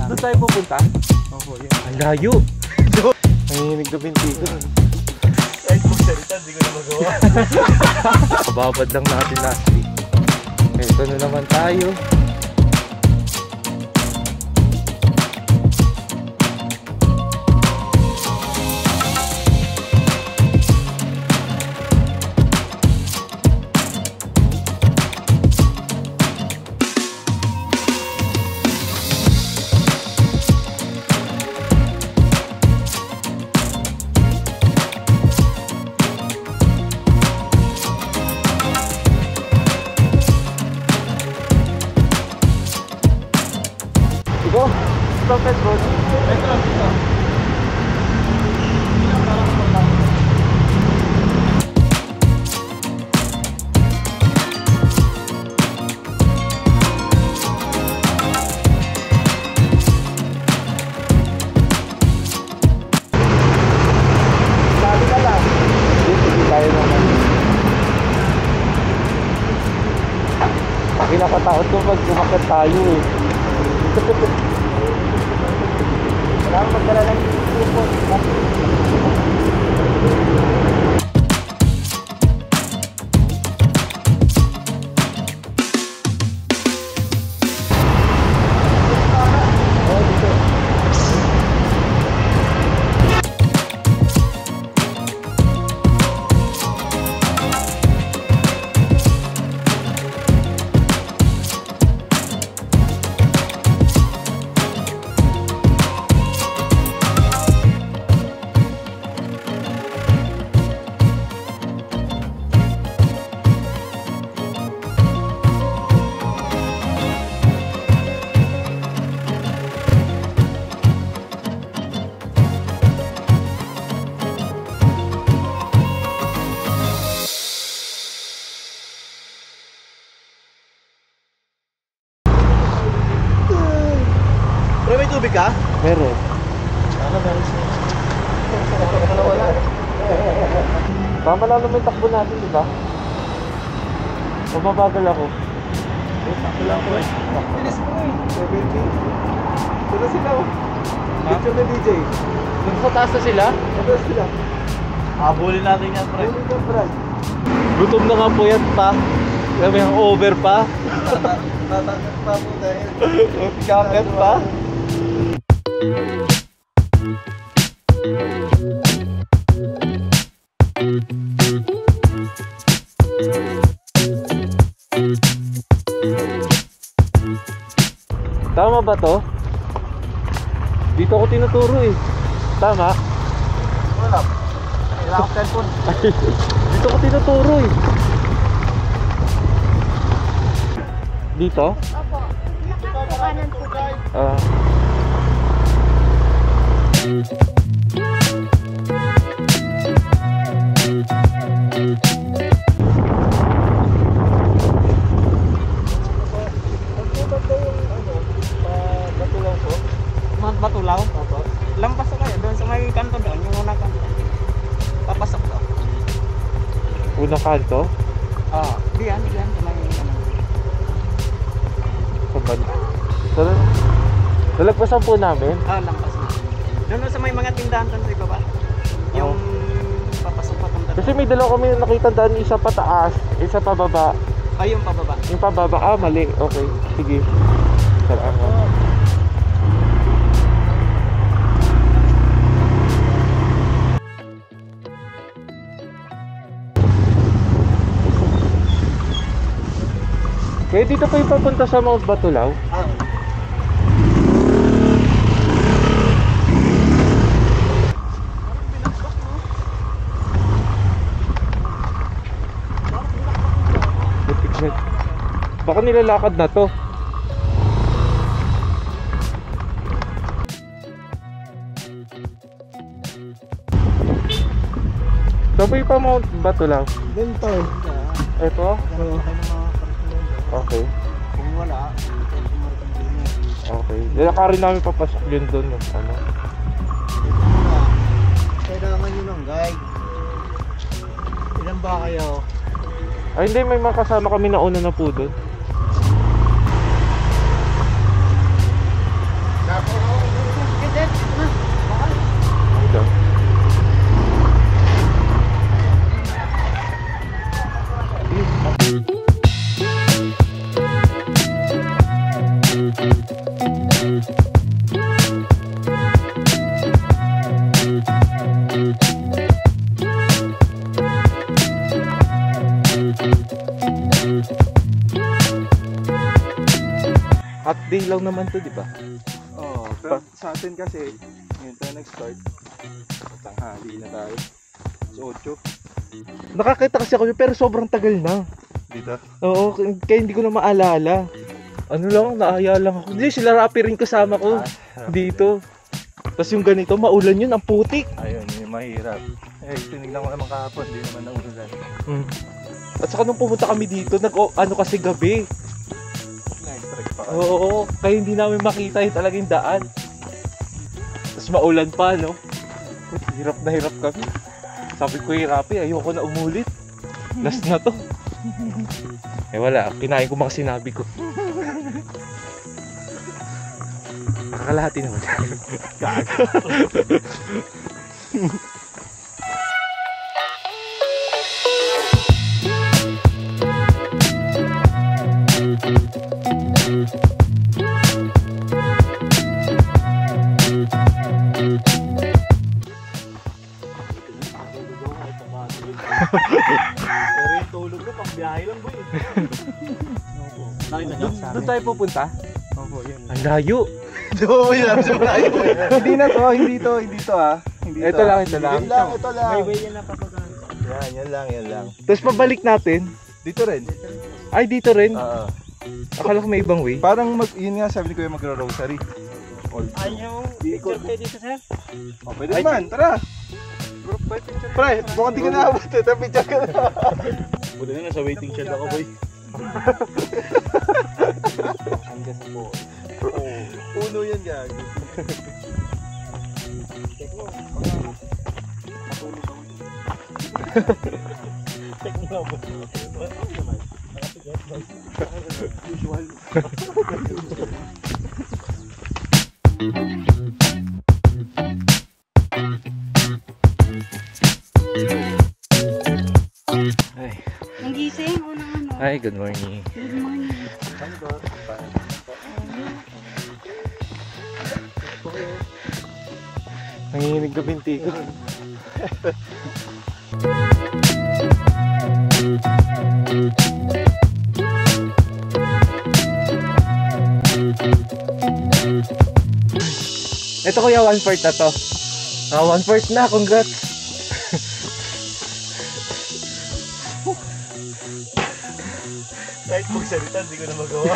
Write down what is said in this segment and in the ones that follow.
Doon tayo pupunta? Opo, yun. Ang layo. Nanginig na bintiko. Kahit magsalita, hindi ko na magawa. Kababad lang natin last week. Ito na naman tayo. Go! Stop Petro! Petro, dito. Sabi ka lang. Hindi tayo naman. Pinakatakot ko pag kumakat tayo eh. Kailangan magdala ng support. Pero may tubig ka? Meron. Ano meron siya? Tama lang naman yung takbo natin, di ba? Mababagal ako. Sakto lang po eh. Bilis mo eh. 70. Doon na sila oh. Picture na DJ. Doon sa taas na sila? Doon sila. Habulin natin yan, pre. Habulin ka, pre. Gutom na nga po yan pa. Kami ang over pa. Tatakot pa po dahil. Kakat pa. Tama ba to? Dito ako tinuturo eh. Tama? Wala. Kailangan ko cellphone. Dito ako tinuturo eh. Dito? Opo. Nakakapanan po kayo. Batulaw po. Batulaw? Opo. Lampas ko kayo doon sa may kanto doon, yung unang kanto. Papasok daw. Unang kanto? Diyan sa may ano. Kapag nalagpasan po namin. Lampas na. Doon sa may mga tindahan doon sa ibaba. Yung papasok papunta doon. Kasi may dalawa kami nakita daan, isa pataas, isa pababa. Yung pababa. Yung pababa, mali. Okay, sige. Salamat. Kaya dito kayo papunta sa Mount Batulaw? Baka nilalakad na to. Sabay pa Mount Batulaw. Ganito. Ito? Okay. Kung wala, Okay. Lalakarin namin papasok yun doon. Ano? Kailangan nyo ng guide. Ilan ba kayo? Ay hindi, may mga kasama kami na una na po doon. Tapos Hot day lang naman to, di ba? Oo, pero sa atin kasi, ngayon tayo nag-start. Tanghali na tayo. So, 8. Nakakita kasi ako pero sobrang tagal na. Dito? Oo, kaya hindi ko na maalala. Ano lang, naaya lang ako. Hindi, sila Rapi rin kasama ko dito. Tapos yung ganito, maulan yun, ang putik. Ayun, yung mahirap. Eh, tinignan ko naman kahapon, di naman naulan. At saka nung pumunta kami dito, ano kasi gabi. Na-strike pa. Oo, kaya hindi namin makita yung talagang daan. Tapos maulan pa, no? Hirap na hirap kami. Sabi ko yung Rapi, ayoko na umulit. Last na to. Eh wala, kinain ko mga sinabi ko. Nakakalahati naman. Pero yung tulog ko, pang biyahe lang boy. Doon tayo pupunta? Opo, yun. Ang layo. Oo, yun. Hindi na to, hindi to ah. Hindi Ito lang, ito lang. Yun lang, ito lang. Highway yan na papagaan. Yan lang. Tapos pabalik natin. Dito rin. Ay, dito rin. Oo. Akala ko may ibang way. Parang yun nga sabi ko yung magro-rosary. Ay, yung picture kayo dito, sir? Oh, pwede naman, tara. Pre, mukhang di ka naabot eh. Picture ka na. Buti na nasa waiting shed ako, boy. Hanggang sa po. Puno yan, gago. Check mo. Check mo lang. Usual. Ay. Ang gising, unang ano. Ay, good morning. Good morning. Nanginginig na binti ko. Ito kuya, 1/4 na to. 1/4 na, congrats. Kahit magsalita, hindi ko na magawa.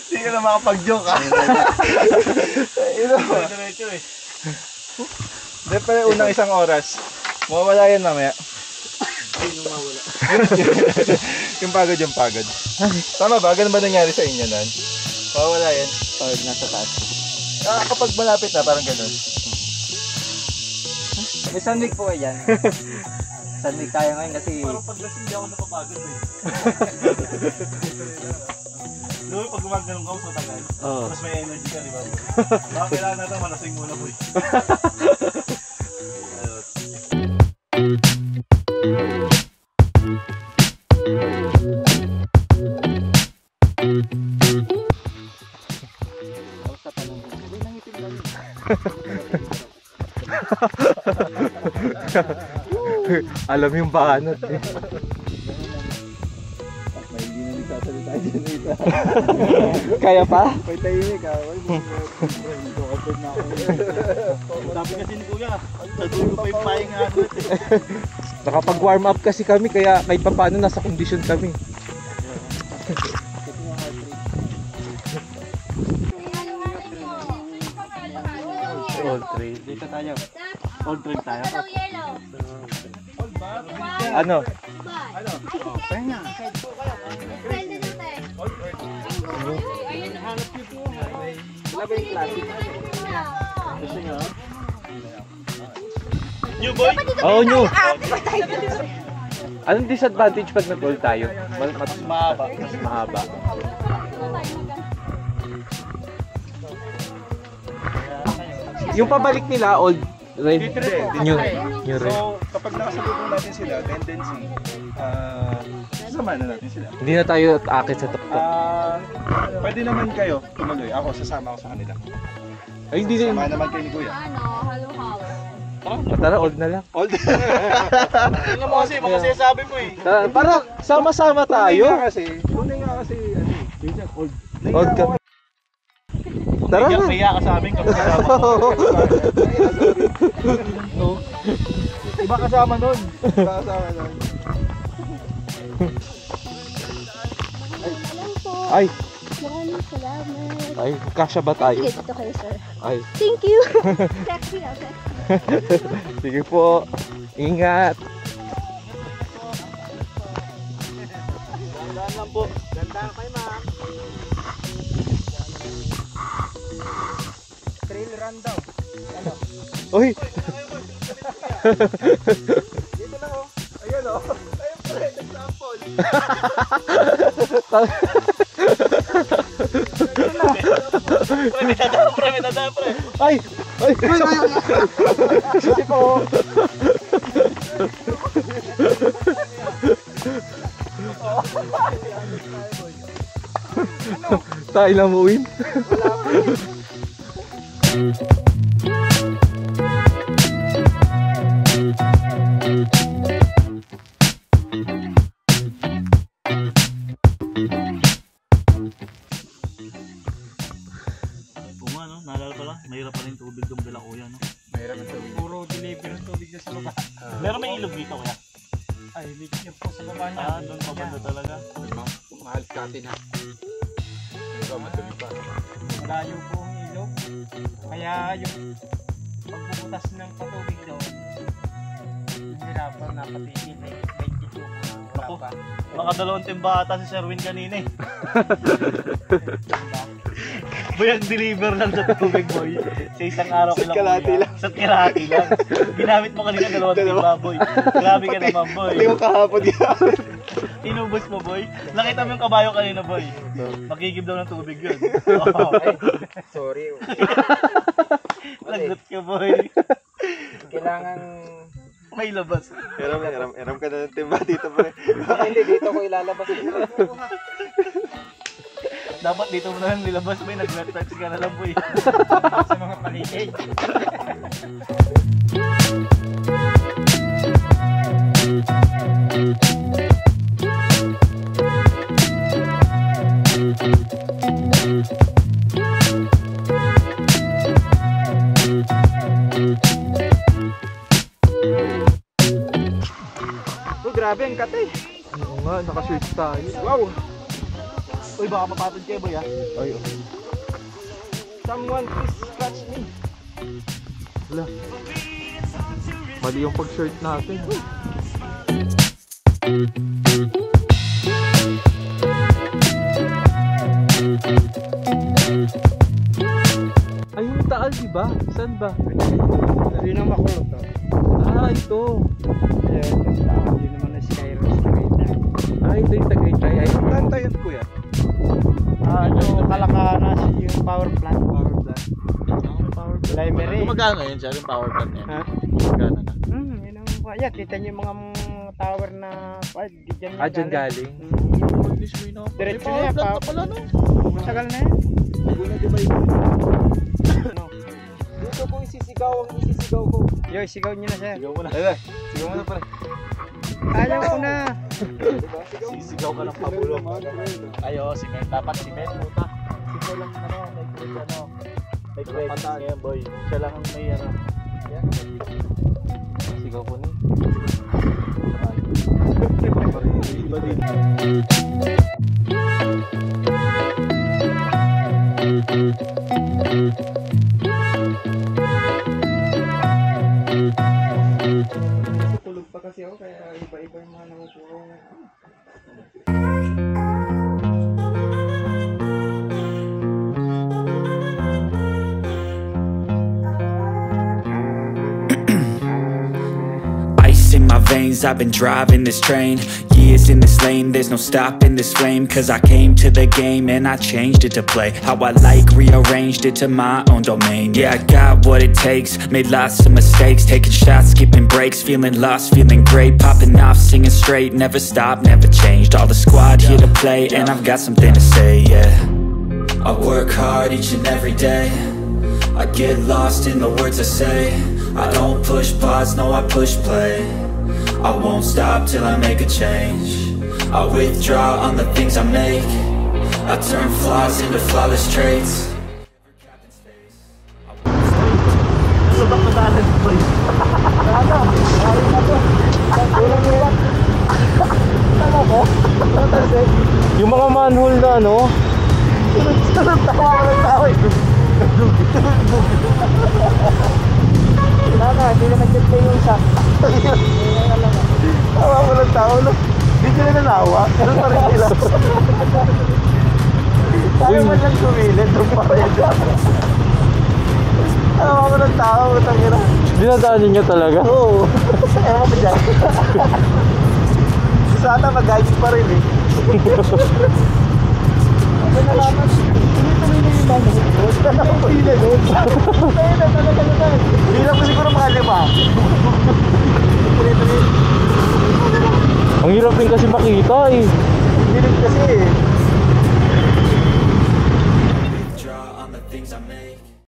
Hindi ka na makapag-joke ah. Diretso eh. Hindi pala unang isang oras. Mawawala yan mamaya. Hindi nung mawala. Yung pagod. Tama ba? Ganun ba nangyari sa inyo nun? Mawawala yan. Pag nasa taas. Kapag malapit na, parang ganun. May sunweek po kayo dyan. Sunweek tayo ngayon kasi... Parang paglasing di ako napapagod eh. Noon pag gumagano'n ka sa tagal, mas may energy ka, di ba? Baka kailangan natin malasing muna boy. Alam yung banat eh. May hindi na nagsasalita dyan dito. Kaya pa? May tahimik ah. Kapag na ako. Sabi kasi ni Kuya, sa dulo pa yung pahinga agad eh. Nakapag-warm up kasi kami kaya kahit pa paano nasa kondisyon kami. Old trail. Dito tayo. Old trail tayo. Ano? Pahinga. New boy! Oo, nyo. Anong disadvantage pag nag-old tayo? Mas mahaba. Mas mahaba. Yung pabalik nila, old red, new red. So, kapag nakasalubong natin sila, tendency, sasama na natin sila. Hindi na tayo aakit sa tuktok. Pwede naman kayo tumuloy. Ako, sasama ako sa kanila. Ay, hindi din. Sama naman kayo ni Kuya. Tara, old na lang. Old. Tingnan mo kasi, baka sinasabi mo eh. Tara, para sama-sama tayo. Tunay nga kasi, ano eh. Old ka. Tara na. Kaya ka sa amin kapag kasama ko. Iba kasama nun. Iba kasama nun. Ay, Maraming salamat. ay, kasya ba tayo? Sige, dito kayo, sir. Ay, Thank you. Sexy, sexy. sige po. Ingat. Dandaan lang po. Ganda kayo, ma'am. Trail run daw. Ano? Uy, Dito lang oh. Ayan oh. Ayun pa rin, example. Pre, may dadaan, pre. ay, ay. Sige po. Tayo lang uwin. Oo nga, no? Naalala pala, mahirap pa rin tubig yung dala kuya, no? Mahirap ang tubig. Puro deliver ng tubig na sa baba. Meron may ilog dito, kuya. Ay, bigyan po sa baba niya. Ah, doon pa banda talaga. Mahal katin ha. Diba, madumi pa. Malayo po ang ilog. Kaya yung pagbubutas ng patubig doon, hirapan na patigil. May dito wala Ako. pa. Baka dalawang timbata si Sherwin kanina eh. Boy, ang deliver lang sa tubig, boy. Sa isang araw Sa ko lang. kalahati kuya. Sa kalahati lang. Ginamit mo kanina dalawang timba, boy. Grabe ka naman, boy. Pati yung kahapon ginamit. Inubos mo, boy. Nakita mo yung kabayo kanina, boy. Magigib daw ng tubig yun. Sorry. Lagot ka, boy. Kailangan... May labas. Eram ka na ng timba dito pre. Hindi, dito ko ilalabas. Dapat dito mo na lang nilabas, boy. Nag-touch ka na lang, boy. Sa mga paligid. Oh, grabe ang kate. Oo nga, naka-shirt tayo. Wow. Uy, baka mapatod kayo, boy, ha? Ay, okay. Someone please scratch me. Wala. Mali yung pag-shirt natin. Ay, yung taal, di ba? Saan ba? Yun ang makulot to. Ah, ito. Yun naman na Skyros Tagaytay. Ah, ito yung Tagaytay. Ay, Saan tayo kuya? Yung Kalakanas, yung power plant. Power plant. Primary. Magkano yun siya, yung power plant niya? Ha? Magkano na? Yun ang kaya. Kita niyo yung mga tower na dyan ah, dyan galing. Diretso na yan pa. pala, no? Masagal na yan. Laguna di ba yun? Ano? Dito ko isisigaw ang isisigaw ko. Yo, sigaw niyo na sir. Sigaw mo na. Ayun, sigaw mo na pare. Ayaw ko na. Diba? Sigaw. Sisigaw ka ng pabulong. Ayo, cement. Dapat cement, puta. Sigaw lang, ano, may credits ngayon, boy. Siya lang ang may, ano. Sigaw ko na. Iba din. Tulog pa kasi ako kaya iba-iba yung mga nakukuha ko. Ice in my veins, years I've been driving this train. Years in this lane, there's no stopping this flame. Cause I came to the game and I changed it to play how I like, rearranged it to my own domain. Yeah, I got what it takes, made lots of mistakes, taking shots, skipping breaks, feeling lost, feeling great, popping off, singing straight, never stopped, never changed. All the squad here to play and I've got something to say, yeah. I work hard each and every day, I get lost in the words I say. I don't push pause, no I push play. I won't stop till I make a change. I withdraw on the things I make. I turn flaws into flawless traits. Yung mga manhole na ano, Hindi na nag-play yung sa. Tawa mo ng tao, no? Hindi sila nanawa. Pero pa rin sila. Tayo man lang sumilid. Tawa mo ng tao. dinadaanin niya talaga. Oo. Ewan ko dyan. Sana mag-guiding pa rin eh. Ano na naman? Tuloy-tuloy na yung manok. Huwag na ako pila doon. Tayo na, talaga na. Hindi lang po siguro mga 5. Tuloy-tuloy. Ang hirap din kasi makita eh. Hindi rin kasi eh. Draw on the things I make.